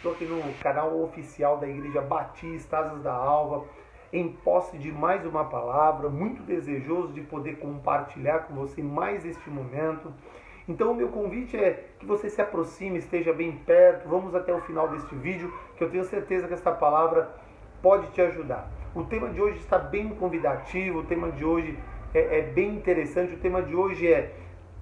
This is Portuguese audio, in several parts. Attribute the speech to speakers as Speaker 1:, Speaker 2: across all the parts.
Speaker 1: Estou aqui no canal oficial da Igreja Batista Asas da Alva, em posse de mais uma palavra, muito desejoso de poder compartilhar com você mais este momento. Então o meu convite é que você se aproxime, esteja bem perto, vamos até o final deste vídeo, que eu tenho certeza que esta palavra pode te ajudar. O tema de hoje está bem convidativo, o tema de hoje é bem interessante, o tema de hoje é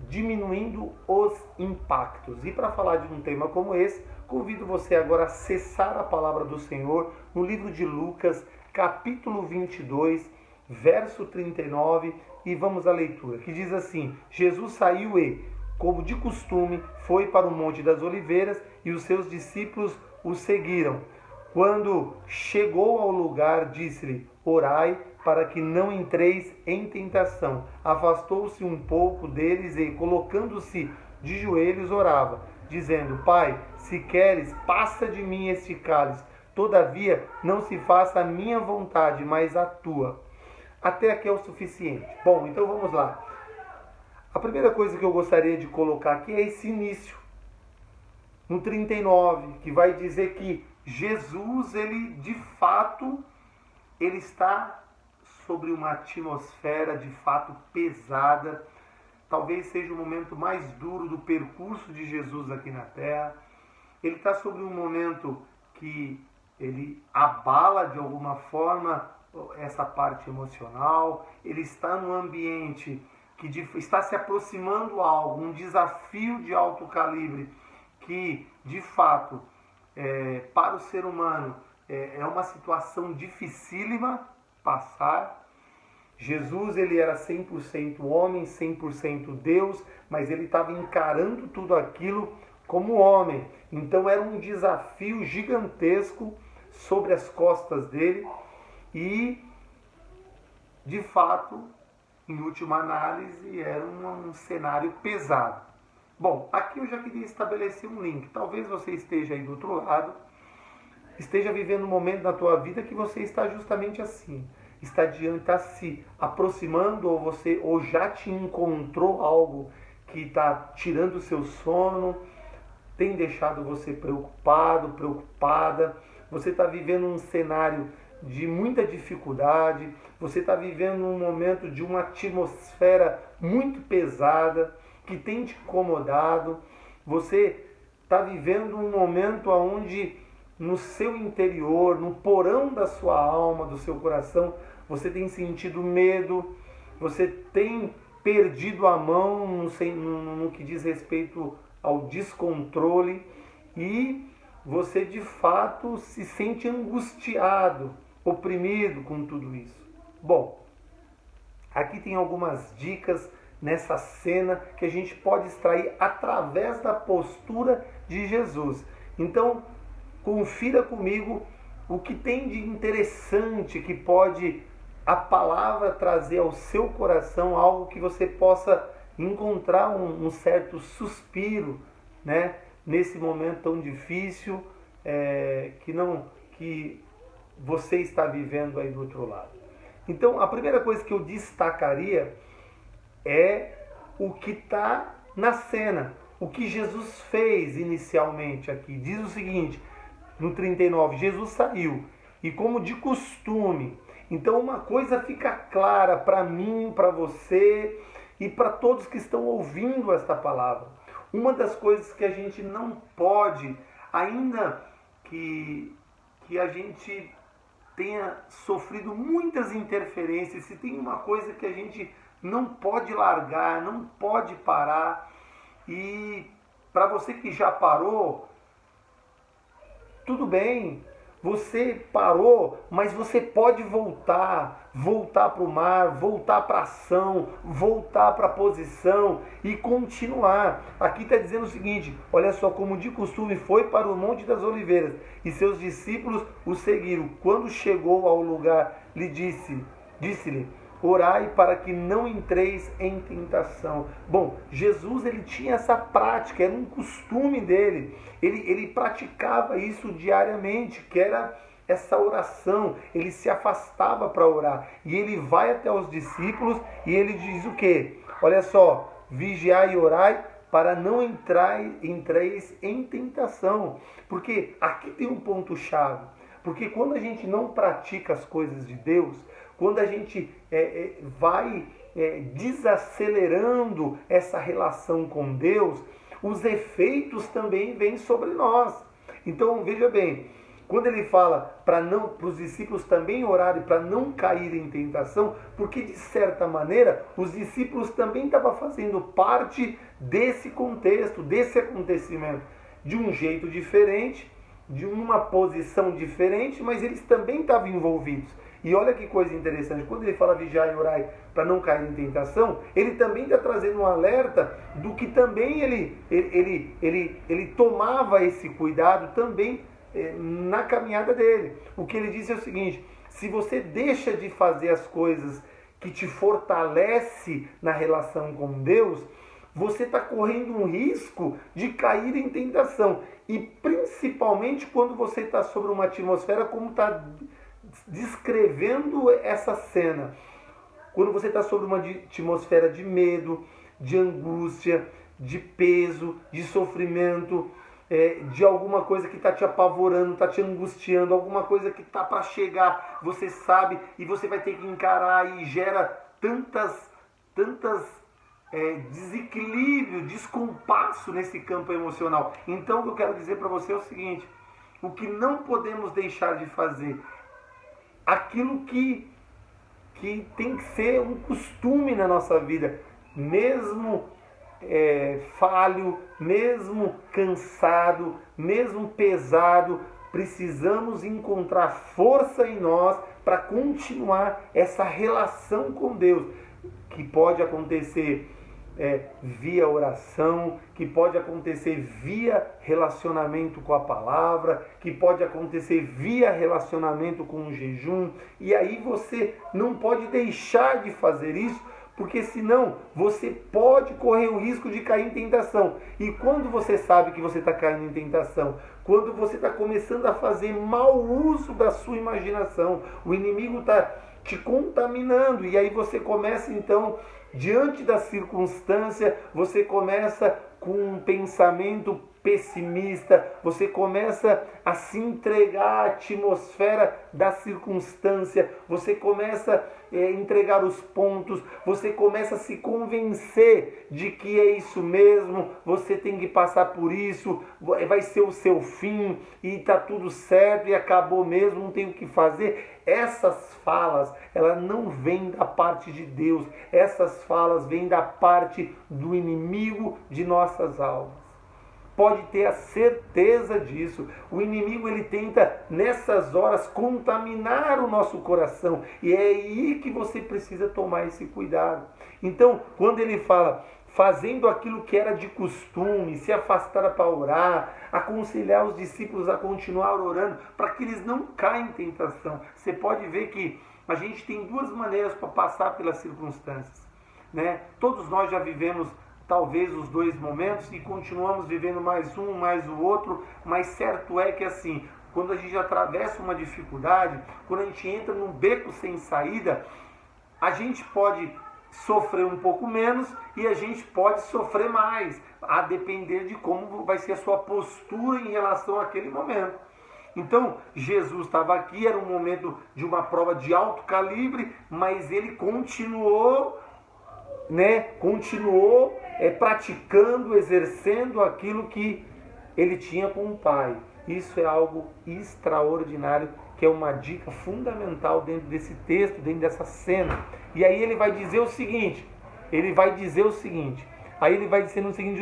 Speaker 1: diminuindo os impactos. E para falar de um tema como esse, convido você agora a acessar a palavra do Senhor no livro de Lucas, capítulo 22, verso 39, e vamos à leitura, que diz assim: Jesus saiu e, como de costume, foi para o Monte das Oliveiras e os seus discípulos o seguiram. Quando chegou ao lugar, disse-lhe: orai para que não entreis em tentação. Afastou-se um pouco deles e, colocando-se de joelhos, orava, dizendo: Pai, se queres, passa de mim este cálice. Todavia, não se faça a minha vontade, mas a tua. Até aqui é o suficiente. Bom, então vamos lá. A primeira coisa que eu gostaria de colocar aqui é esse início. No 39, que vai dizer que Jesus, ele de fato, ele está sobre uma atmosfera de fato pesada. Talvez seja o momento mais duro do percurso de Jesus aqui na Terra. Ele está sobre um momento que ele abala de alguma forma essa parte emocional. Ele está num ambiente que está se aproximando algo, um desafio de alto calibre que, de fato, para o ser humano é uma situação dificílima passar. Jesus, ele era 100% homem, 100% Deus, mas ele estava encarando tudo aquilo como homem. Então era um desafio gigantesco sobre as costas dele e, de fato, em última análise, era um cenário pesado. Bom, aqui eu já queria estabelecer um link. Talvez você esteja aí do outro lado, esteja vivendo um momento da tua vida que você está justamente assim. Está se aproximando, ou já te encontrou algo que está tirando o seu sono, tem deixado você preocupado, preocupada. Você está vivendo um cenário de muita dificuldade, você está vivendo um momento de uma atmosfera muito pesada, que tem te incomodado. Você está vivendo um momento onde no seu interior, no porão da sua alma, do seu coração, você tem sentido medo, você tem perdido a mão no que diz respeito ao descontrole e você de fato se sente angustiado, oprimido com tudo isso. Bom, aqui tem algumas dicas nessa cena que a gente pode extrair através da postura de Jesus. Então, confira comigo o que tem de interessante que pode a palavra trazer ao seu coração, algo que você possa encontrar um certo suspiro, né, nesse momento tão difícil que você está vivendo aí do outro lado. Então, a primeira coisa que eu destacaria é o que está na cena, o que Jesus fez inicialmente aqui. Diz o seguinte, no 39, Jesus saiu e, como de costume. Então uma coisa fica clara para mim, para você e para todos que estão ouvindo esta palavra. Uma das coisas que a gente não pode, ainda que a gente tenha sofrido muitas interferências, se tem uma coisa que a gente não pode largar, não pode parar, e para você que já parou, tudo bem, você parou, mas você pode voltar para o mar, voltar para a ação, voltar para a posição e continuar. Aqui está dizendo o seguinte, olha só, como de costume foi para o Monte das Oliveiras e seus discípulos o seguiram. Quando chegou ao lugar, disse-lhe, orai para que não entreis em tentação. Bom, Jesus, ele tinha essa prática, era um costume dele. Ele praticava isso diariamente, que era essa oração. Ele se afastava para orar. E ele vai até os discípulos e ele diz o quê? Olha só, vigiai e orai para não entreis em tentação. Porque aqui tem um ponto-chave. Porque quando a gente não pratica as coisas de Deus, quando a gente vai desacelerando essa relação com Deus, os efeitos também vêm sobre nós. Então, veja bem, quando ele fala para os discípulos também orarem para não cair em tentação, porque de certa maneira os discípulos também estavam fazendo parte desse contexto, desse acontecimento, de um jeito diferente, de uma posição diferente, mas eles também estavam envolvidos. E olha que coisa interessante, quando ele fala vigiar e orar para não cair em tentação, ele também está trazendo um alerta do que também ele tomava esse cuidado também na caminhada dele. O que ele diz é o seguinte: se você deixa de fazer as coisas que te fortalece na relação com Deus, você está correndo um risco de cair em tentação. E principalmente quando você está sobre uma atmosfera como está descrevendo essa cena. Quando você está sobre uma atmosfera de medo, de angústia, de peso, de sofrimento, de alguma coisa que está te apavorando, está te angustiando, alguma coisa que está para chegar, você sabe, e você vai ter que encarar e gera tantas desequilíbrio, descompasso nesse campo emocional. Então o que eu quero dizer para você é o seguinte: o que não podemos deixar de fazer, aquilo que tem que ser um costume na nossa vida, mesmo falho, mesmo cansado, mesmo pesado, precisamos encontrar força em nós para continuar essa relação com Deus, que pode acontecer via oração, que pode acontecer via relacionamento com a palavra, que pode acontecer via relacionamento com o jejum. E aí você não pode deixar de fazer isso, porque senão você pode correr o risco de cair em tentação. E quando você sabe que você está caindo em tentação, quando você está começando a fazer mau uso da sua imaginação, o inimigo está te contaminando, e aí você começa então, diante da circunstância, você começa com um pensamento pessimista, você começa a se entregar à atmosfera da circunstância, você começa a entregar os pontos, você começa a se convencer de que é isso mesmo, você tem que passar por isso, vai ser o seu fim, e está tudo certo, e acabou mesmo, não tem o que fazer. Essas falas, elas não vêm da parte de Deus, essas falas vêm da parte do inimigo de nossas almas. Pode ter a certeza disso. O inimigo, ele tenta nessas horas contaminar o nosso coração, e é aí que você precisa tomar esse cuidado. Então, quando ele fala fazendo aquilo que era de costume, se afastar para orar, aconselhar os discípulos a continuar orando, para que eles não caiam em tentação. Você pode ver que a gente tem duas maneiras para passar pelas circunstâncias, né? Todos nós já vivemos talvez os dois momentos e continuamos vivendo mais um, mais o outro, mas certo é que assim, quando a gente atravessa uma dificuldade, quando a gente entra num beco sem saída, a gente pode sofrer um pouco menos e a gente pode sofrer mais, a depender de como vai ser a sua postura em relação àquele momento. Então, Jesus estava aqui, era um momento de uma prova de alto calibre, mas ele continuou praticando, exercendo aquilo que ele tinha com o Pai. Isso é algo extraordinário, que é uma dica fundamental dentro desse texto, dentro dessa cena. E aí ele vai dizer o seguinte, aí ele vai dizer no seguinte: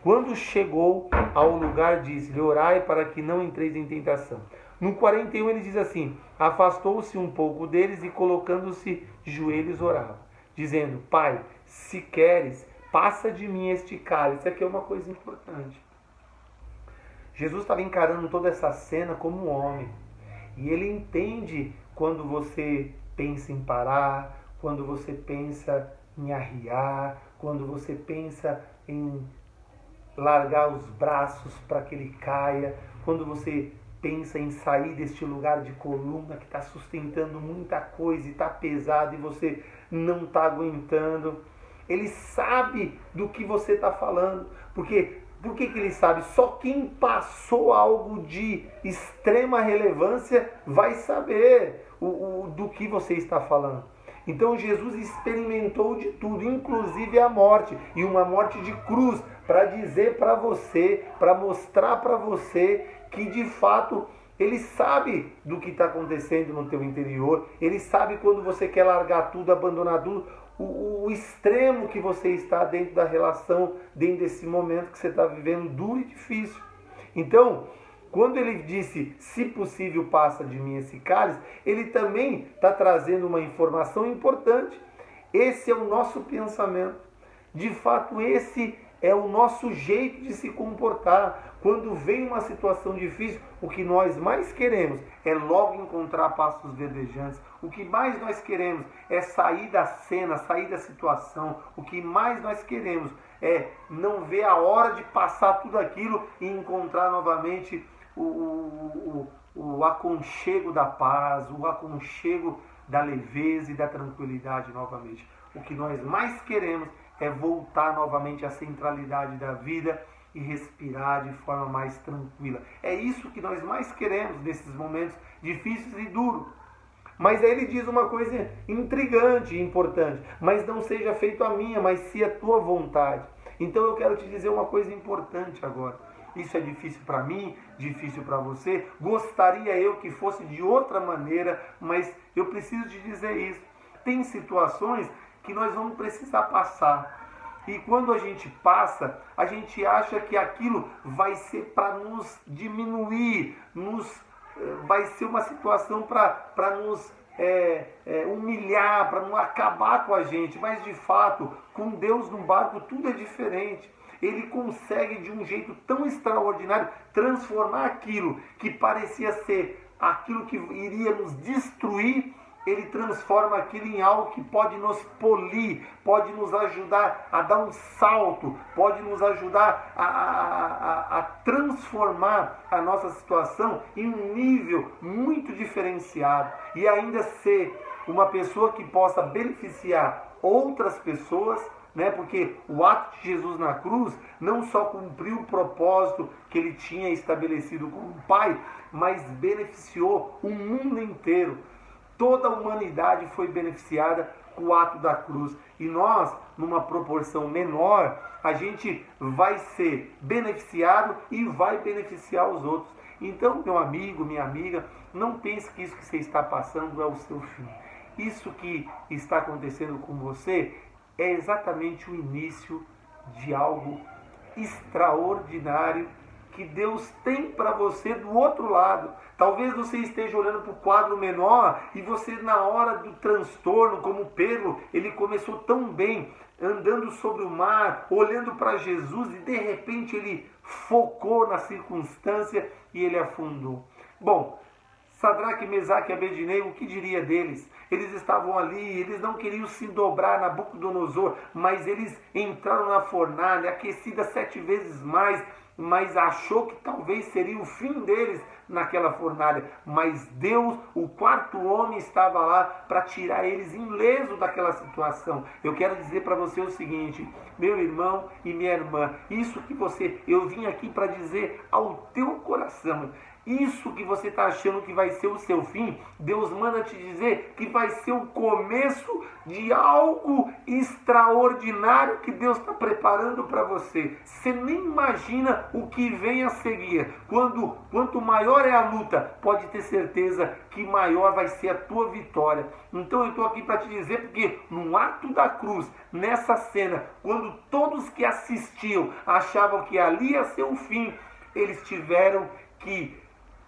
Speaker 1: quando chegou ao lugar, disse-lhe: orai para que não entreis em tentação. No 41 ele diz assim: afastou-se um pouco deles e colocando-se de joelhos orava, dizendo: Pai, se queres, passa de mim este cálice. Isso aqui é uma coisa importante. Jesus estava encarando toda essa cena como um homem. E ele entende quando você pensa em parar, quando você pensa em arriar, quando você pensa em largar os braços para que ele caia, quando você pensa em sair deste lugar de coluna que está sustentando muita coisa e está pesado e você não está aguentando. Ele sabe do que você está falando, Porque por que ele sabe? Só quem passou algo de extrema relevância vai saber do que você está falando. Então Jesus experimentou de tudo, inclusive a morte, e uma morte de cruz, para dizer para você, para mostrar para você que de fato ele sabe do que está acontecendo no teu interior, ele sabe quando você quer largar tudo, abandonar tudo, o extremo que você está dentro da relação, dentro desse momento que você está vivendo duro e difícil. Então, quando ele disse, se possível, passa de mim esse cálice, ele também está trazendo uma informação importante. Esse é o nosso pensamento. De fato, esse é o nosso jeito de se comportar. Quando vem uma situação difícil, o que nós mais queremos é logo encontrar passos verdejantes. O que mais nós queremos é sair da cena, sair da situação. O que mais nós queremos é não ver a hora de passar tudo aquilo e encontrar novamente o aconchego da paz, o aconchego da leveza e da tranquilidade novamente. O que nós mais queremos é voltar novamente à centralidade da vida e respirar de forma mais tranquila. É isso que nós mais queremos nesses momentos difíceis e duros. Mas aí ele diz uma coisa intrigante e importante. Mas não seja feito a minha, mas sim a tua vontade. Então eu quero te dizer uma coisa importante agora. Isso é difícil para mim, difícil para você. Gostaria eu que fosse de outra maneira, mas eu preciso te dizer isso. Tem situações que nós vamos precisar passar. E quando a gente passa, a gente acha que aquilo vai ser para nos diminuir, vai ser uma situação para nos humilhar, para não acabar com a gente. Mas de fato, com Deus no barco, tudo é diferente. Ele consegue de um jeito tão extraordinário transformar aquilo que parecia ser aquilo que iria nos destruir. Ele transforma aquilo em algo que pode nos polir, pode nos ajudar a dar um salto, pode nos ajudar a transformar a nossa situação em um nível muito diferenciado e ainda ser uma pessoa que possa beneficiar outras pessoas, né? Porque o ato de Jesus na cruz não só cumpriu o propósito que ele tinha estabelecido com o Pai, mas beneficiou o mundo inteiro. Toda a humanidade foi beneficiada com o ato da cruz. E nós, numa proporção menor, a gente vai ser beneficiado e vai beneficiar os outros. Então, meu amigo, minha amiga, não pense que isso que você está passando é o seu fim. Isso que está acontecendo com você é exatamente o início de algo extraordinário que Deus tem para você do outro lado. Talvez você esteja olhando para o quadro menor e você, na hora do transtorno, como Pedro, ele começou tão bem, andando sobre o mar, olhando para Jesus e de repente ele focou na circunstância e ele afundou. Bom, Sadraque, Mesaque e Abednego, o que diria deles? Eles estavam ali, eles não queriam se dobrar a Nabucodonosor, mas eles entraram na fornalha, aquecida 7 vezes mais, mas achou que talvez seria o fim deles naquela fornalha. Mas Deus, o quarto homem, estava lá para tirar eles ileso daquela situação. Eu quero dizer para você o seguinte, meu irmão e minha irmã, eu vim aqui para dizer ao teu coração, isso que você está achando que vai ser o seu fim, Deus manda te dizer que vai ser o começo de algo extraordinário que Deus está preparando para você. Você nem imagina o que vem a seguir. Quanto maior é a luta, pode ter certeza que maior vai ser a tua vitória. Então eu estou aqui para te dizer, porque no ato da cruz, nessa cena, quando todos que assistiam achavam que ali ia ser o fim, eles tiveram que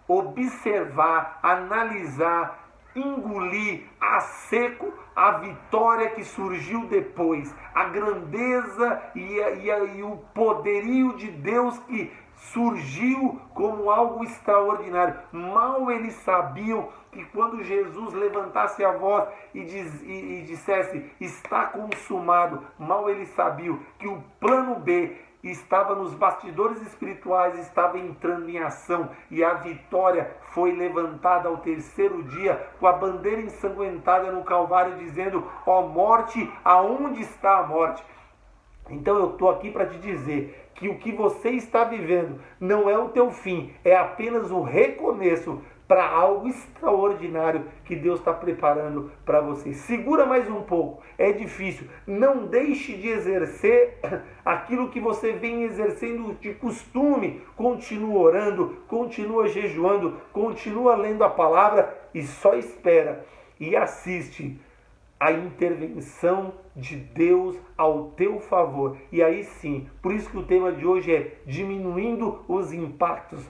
Speaker 1: observar, analisar, engolir a seco a vitória que surgiu depois, a grandeza e o poderio de Deus que surgiu como algo extraordinário. Mal eles sabiam que quando Jesus levantasse a voz e dissesse, está consumado, mal eles sabiam que o plano B estava nos bastidores espirituais, estava entrando em ação, e a vitória foi levantada ao terceiro dia, com a bandeira ensanguentada no Calvário, dizendo, ó morte, aonde está a morte? Então eu estou aqui para te dizer que o que você está vivendo não é o teu fim, é apenas o recomeço para algo extraordinário que Deus está preparando para você. Segura mais um pouco, é difícil. Não deixe de exercer aquilo que você vem exercendo de costume. Continua orando, continua jejuando, continua lendo a palavra e só espera e assiste a intervenção de Deus ao teu favor. E aí sim, por isso que o tema de hoje é diminuindo os impactos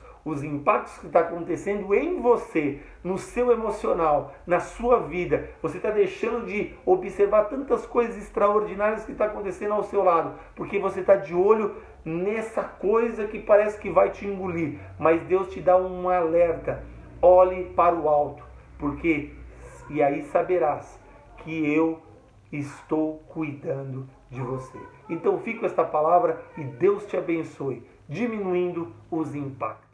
Speaker 1: que está acontecendo em você, no seu emocional, na sua vida. Você está deixando de observar tantas coisas extraordinárias que está acontecendo ao seu lado, porque você está de olho nessa coisa que parece que vai te engolir. Mas Deus te dá um alerta: olhe para o alto, porque e aí saberás que eu estou cuidando de você. Então fica com esta palavra e Deus te abençoe, diminuindo os impactos.